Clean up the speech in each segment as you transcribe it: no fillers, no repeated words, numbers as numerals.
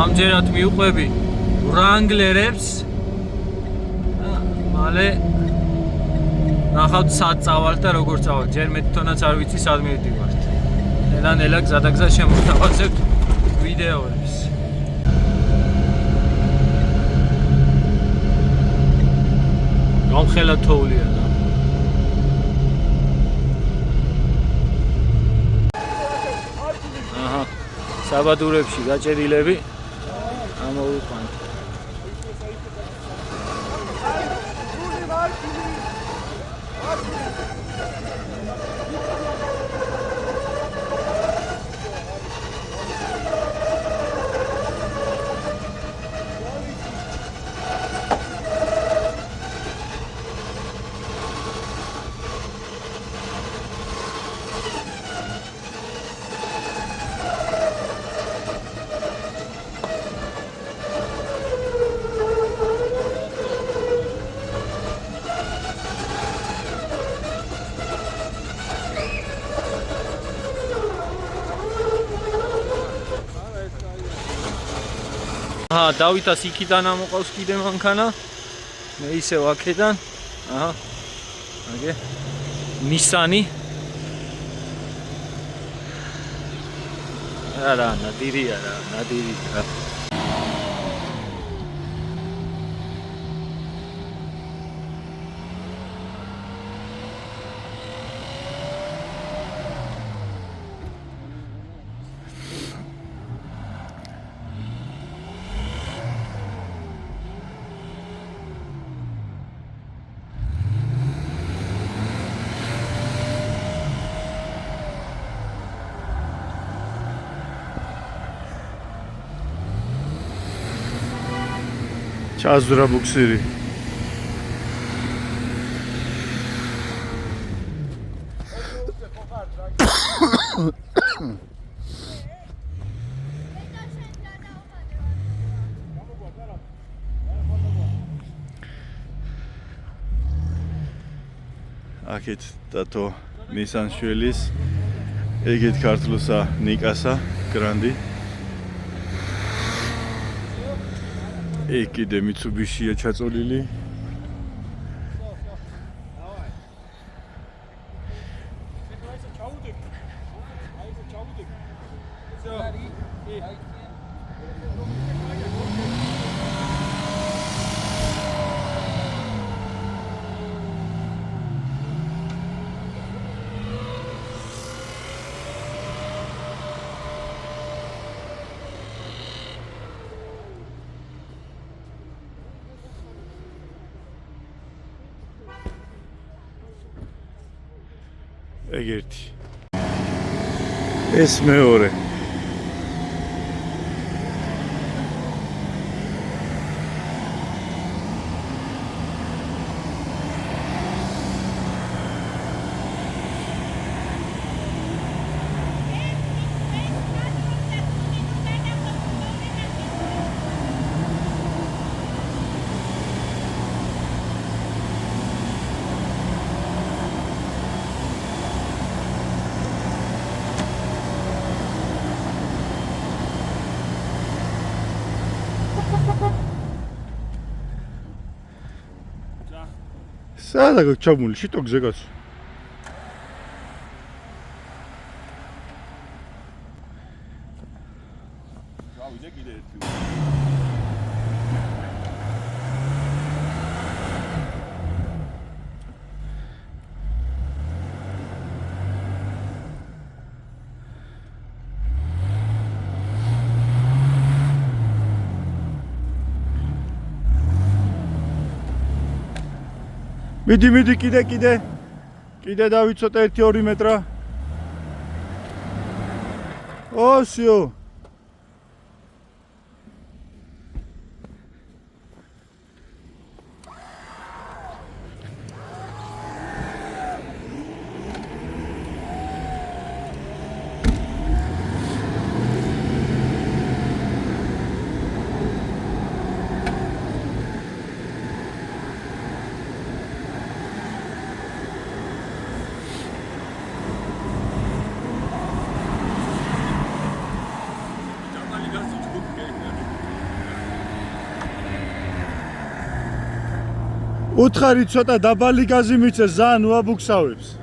ამჯერად მივყვები ვრანგლერებს. მალე ნახავთ სად წავალთ და როგორ წავალთ. ჯერ მე თვითონაც არ ვიცი სად მივდივართ. ნელა გზადაგზა შემოვთავაზებთ ვიდეოებს. გამხელა თოვლია და საბადურებში გაჭედილები ამოვიყვანთ. დავითას იქიდან ამოყავს კიდე მანქანა. მე ისევ აქედან. აგე ნისანი. არა, ნადირია რა, ნადირია. ჩაზრა ბუქსირი. აქეთ დათო მისანშვილის, ეგეთ ქართლოსა ნიკასა გრანდი. კიდე მიცუბიშია ჩაწოლილი. ეგერთი. ეს მეორე. სადა გაჩამული შიტოგზე გაც. გავიდე კიდე ერთი. მიდი კიდე დავიცოტე 1-2 მეტრა. ოსიო. უთხარი ცოტა დაბალი გაზი მიცეს ზან უაბუქსავებს.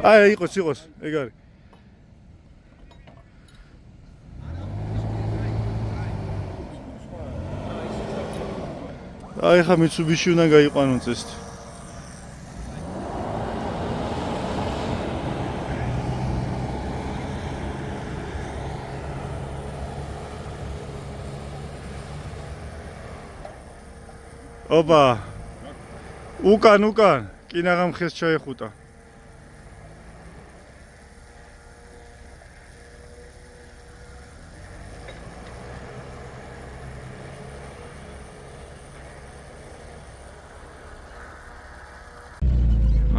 აი იყოს, ეგ არის. აი ხა Mitsubishi უნდა გაიყვანონ წესით. ოპა. უკან, კინაღამ ხეს ჩაეხუტა.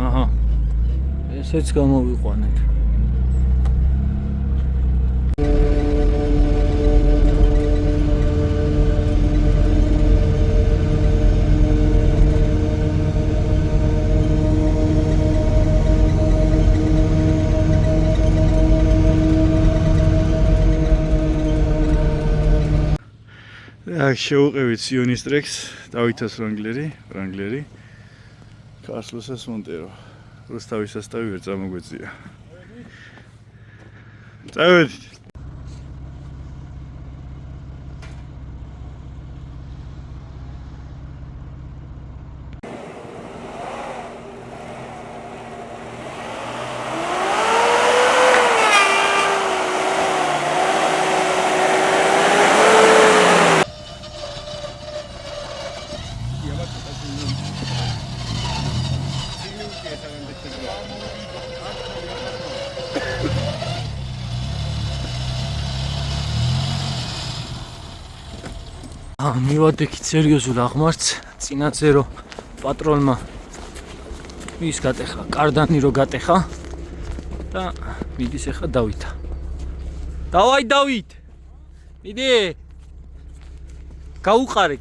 აჰა. ესეც გამოვიყვანეთ. შევუყევით სიონის ტრეკს, დავითას რანგლერი, კარლოსას მონტერო. რუსთავის სასტავი ვერ წამოგვეწია. წავედით. მივადექით სერიოზულ აღმართს, წინაზე რომ პატრონმა ის გატეხა, კარდანი რო გატეხა და მიდის ახლა დავითა. დავაი დავით. მიდი. გაუყარე.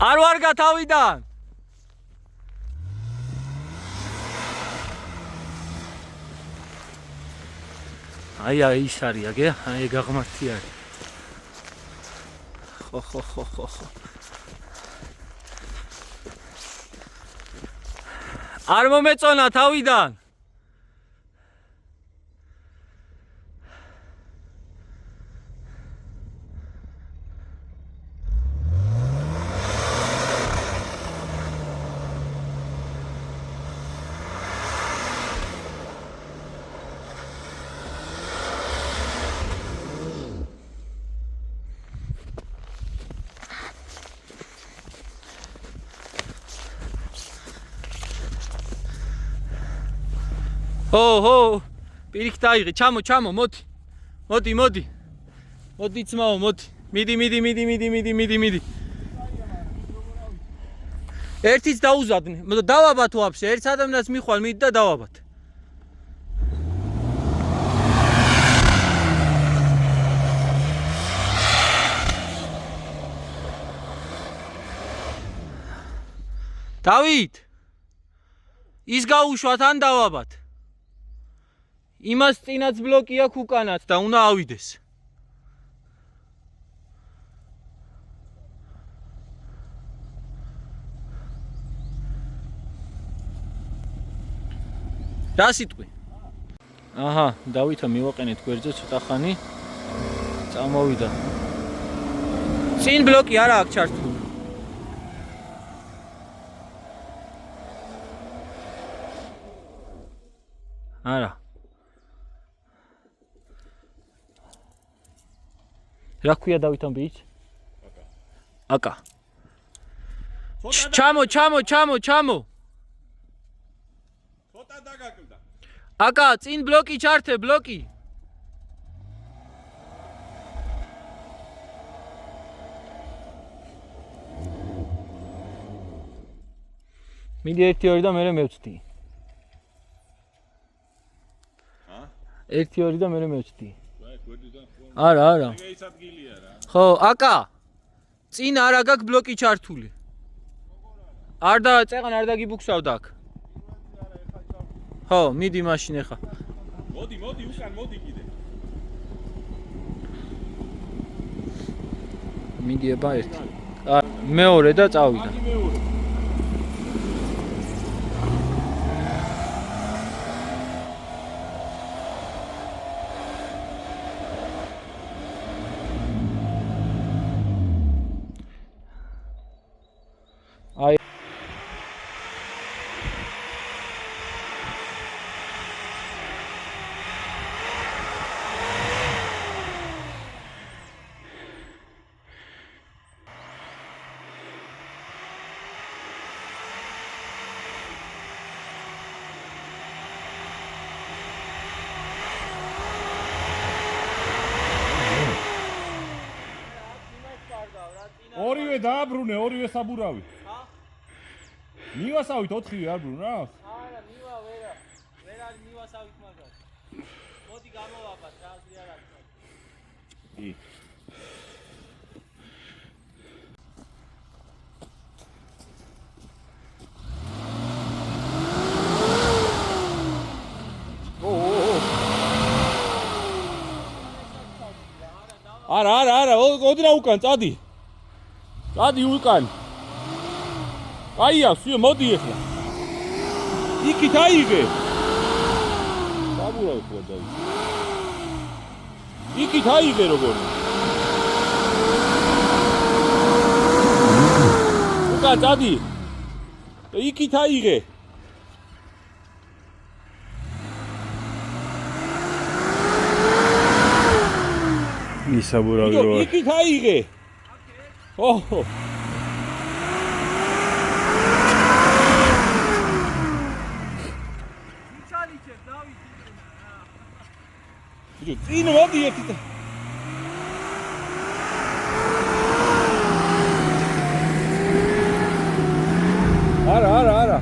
არ ვარგა თავიდან. აი ის არის აგე, აი გაღმართი არის. ხო. არ მომეწონა თავიდან. ო, პირიქ დაიღე, ჩამო, მოდი. მოდი ძმაო, მოდი. მიდი. ერთიც დაუზადნე. დავაბათ ვაფშე, ერთ ადამიანს მიხვალ, მიდი და დავაბათ. დავით. ის გაუშვათ ან დავაბათ. იმას წინაც ბლოკი აქვს უკანაც და უნდა ავიდეს. რა სიტყვი? აჰა, დავითა მივაყენეთ გვერდზე ცოტა ხანი. წამოვიდა. წინ ბლოკი არა აქვს ჩართული. არა. რა ქვია დავითამ ბიჭ? აკა. ჩამო. ცოტა დაგაკვდა. აკა, წინ ბლოკი ჩართე, ბლოკი. მიდი 1-2 და მე მევცდი. 1-2 და მე მევცდი. არა. ეს ადგილია რა. ხო, აკა. წინ არა გაქვს ბლოკი ჩართული. არ და წეღან არ დაგიბუქსავდა აქ. ხო, მიდი მაშინ ახლა. მოდი, უკან მოდი კიდე. მიდი ება ერთი. მეორე და წავიდა. მეორე. აი ორივე დააბრუნე, ორივე საბურავი. მივასავით 4-ვე არ ბრუნავს? არა, მივა ვერ არის მივასავით მაგას. მოდი გამოვაბათ რა აზრი არ აქვს. კი. არა, ოდრა უკან წადი. წადი უკან. აია, სიო, მოდი ახლა. იქით აიღე. საბურავი ხო დავი. იქით აიღე როგორ. უკან წადი. იქით აიღე. ისაბურავი რო იქით აიღე. ოჰ. წინ მოდი ერთი. არა.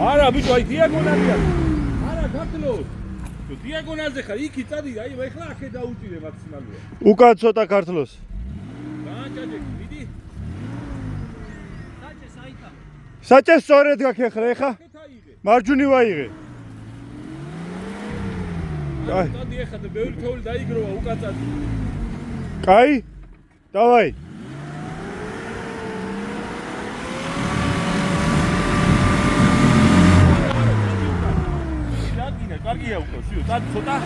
არა, ბიჭო, აი დიაგონალია. არა, გახლოს. დიაგონალზე ხარ, იქი წადი, აი ეხლა აქე დაუჭირე მაქსიმალურად. უკან ცოტა ქართლოს. დააჭაჭე, მიდი. საჭეს სწორედ გაქეხრა ეხა. აქეთ აიღე. მარჯვნივ აიღე. აი, წადი ეხლა და ბევრი თოვლი დაიგროვა, უკან წადი. კაი? დავაი. კარგია უკვე, სიო, წადი ცოტა.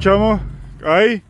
ჩამო. კაი?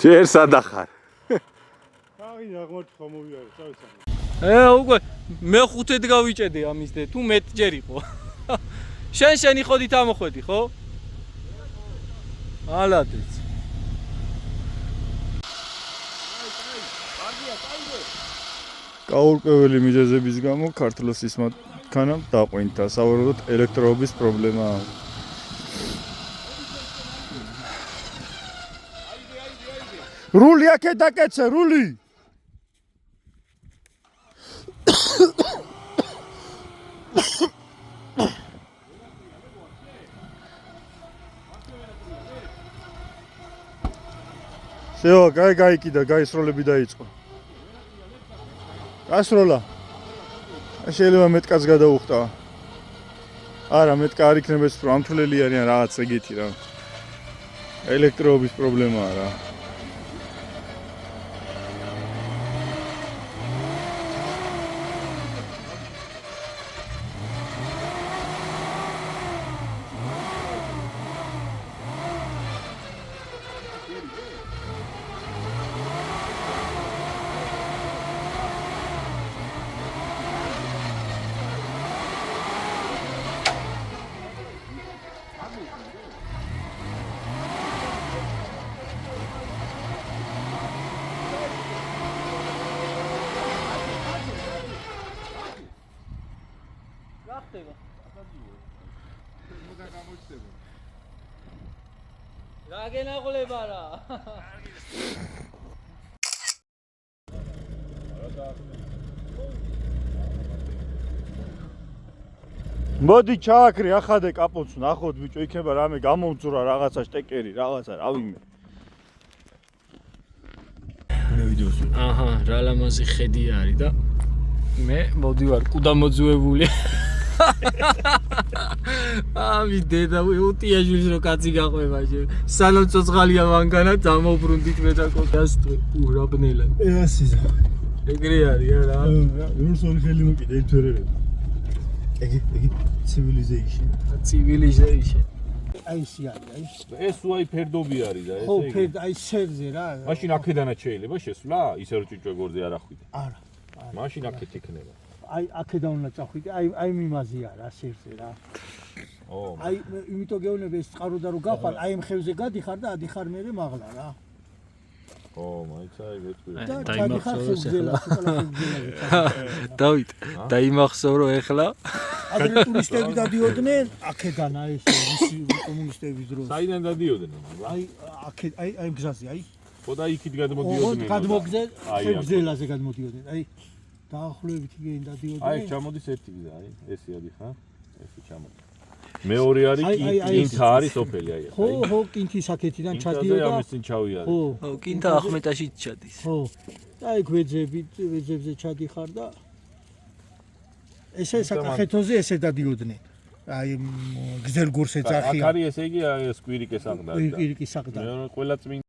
ჯერ სადახარ. აი აღმოჩნდა ხომოვიარე, წავეცახე. უკვე მე-5-ად გავიჭედე ამის და თუ მეტჯერ იყო. შენი ხოდით ამოხვედი, ხო? ალადეც. გაურკვეველი მიზეზების გამო ქართლოს ის მანქანა დაყვინდა. სავარაუდოდ ელექტროობის პრობლემაა. რული აქეთ დაკეცე, რული. შევა, გაიკიდა, გაისროლები დაიწყო. გასროლა. შეიძლება მეტკაც გადაუხტა. არა, მეტკა არ იქნება ეს ამთვლელი არიან რაღაც ეგეთი რა. ელექტროობის პრობლემაა რა. რა გენაღლება რა? მოდი ჩააქრე, ახადე კაპოტს, ნახოთ ბიჭო, იქნება რამე გამომძურა რაღაცა შტეკერი, რაღაცა, რავიმე. მე ვიდეოს. აჰა, რა ლამაზი ხედი არის და მე მოდივარ კუდამოძუებული. ამი დედა უტიაჟვილს რო კაცი გაყვება შენ. სანამ ცოცხალია მანქანა დამობრუნდით მე და კოდასტვე. ურაბნელა. ესიზა. ეგრე არის რა. რუსული ხელი მოკიდე ელთვერერები. იგი civilization. civilization. აი ისი არის, აი. ეს უაი ფერდობი არის და ხო, ესე იგი. ფერდ აი სერზე რა. მაშინ აქედანაც შეიძლება შესვლა, ისე რომ ჭიჭვეგორზე არ ახვიდე. არა. მაშინ აქეთ იქნება. აი აქედან უნდა წახვიდე, აი მიმაზია რა სერზე რა. ო, აი იმიტომ გეუბნები ეს წყარო და რო გახვალ, აი მხევზე გადიხარ და ადიხარ მერე მაღლა რა. ო, მაინც აი ვეთქვი. და დაიმახსოვროს ხევზელა, დავით, დაიმახსოვრო ეხლა. ადრე ტურისტები დადიოდნენ აქედან აი ეს ისი კომუნისტების დროს. საიდან დადიოდნენ, მაგრამ? აი აქეთ აი გზაზე, აი. ხო და იქით გადმოდიოდნენ. გადმოგზე აი, ხევზელაზე გადმოდიოდნენ. აი დაახლოებით იქ დადიოდნენ. აი, ჩამოდის ერთი გზა, აი, ესე ადიხა, ესე ჩამოდის. მეორე არის კინთა არის სოფელი, აი. ხო, კინთის აქეთიდან ჩადიოდა. ამის წინ ჩავიარე. ხო, კინთა ახმეტაში ჩადის. ხო. და აი გვეძებზე ჩადიხარ და ესე საკახეთოზე ესე დადიოდნენ. აი გზელგურს ეძახია. აქ არის ესე იგი სკვირიკეს აღდა. სკვირიკის აღდა. მე ყველა წმინდა